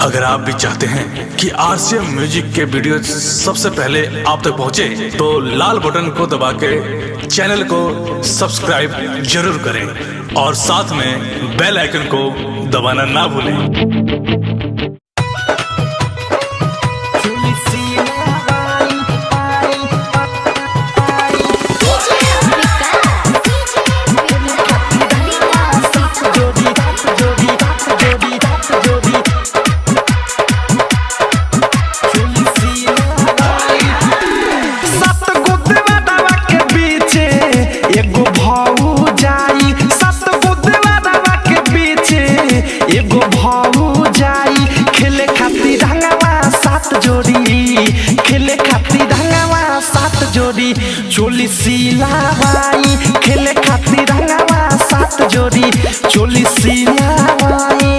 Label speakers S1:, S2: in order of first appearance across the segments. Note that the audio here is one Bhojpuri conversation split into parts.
S1: अगर आप भी चाहते हैं कि आरसीएम म्यूजिक के वीडियो सबसे पहले आप तक पहुंचे, तो लाल बटन को दबा के चैनल को सब्सक्राइब जरूर करें और साथ में बेल आइकन को दबाना ना भूलें।
S2: चोली सिलावाई खेले खातिर रंगवा सात जोड़ी चोली सिलावाई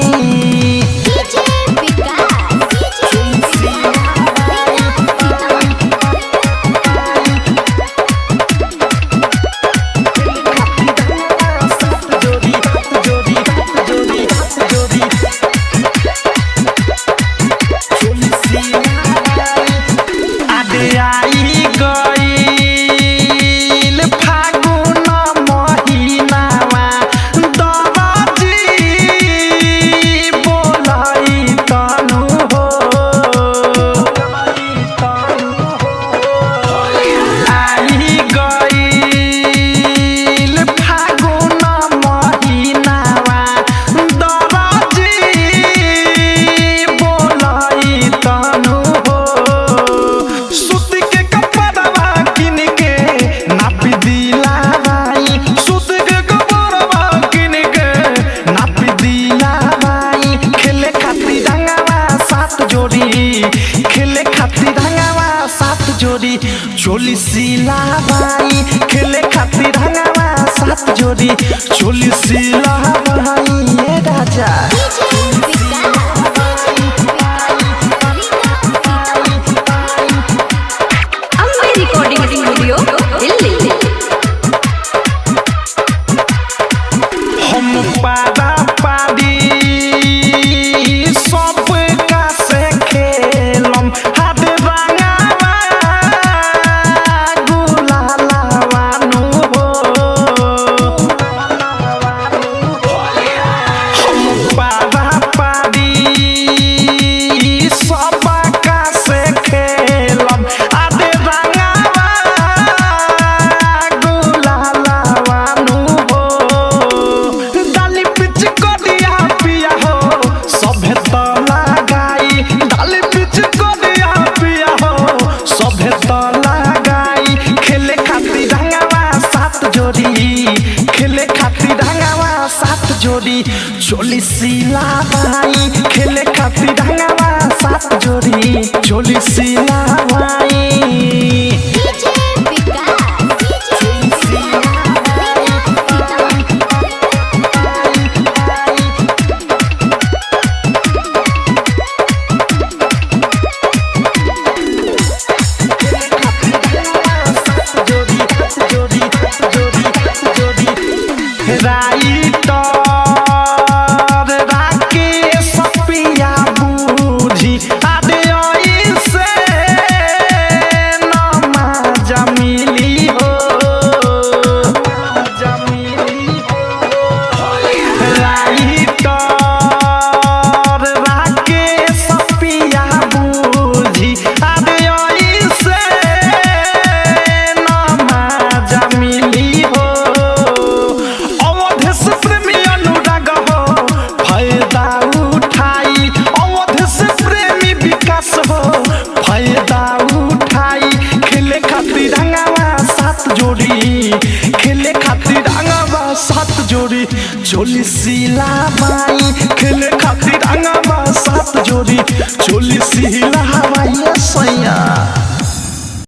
S2: चोली सिलावाई खेले खातिर रंगवा सात जोड़ी चोली सिलावाई ये राजा
S3: अम्बे रिकॉर्डिंग स्टूडियो दिल्ली।
S2: हम पादा पादी सब का से खेलम हाथ चोली सिलावाई खेले खातिर रंगवा सात जोड़ी चोली सिलावाई चोली सिलावाई खेले खातिर रंगवा सात जोड़ी चोली सिलावाई सैया।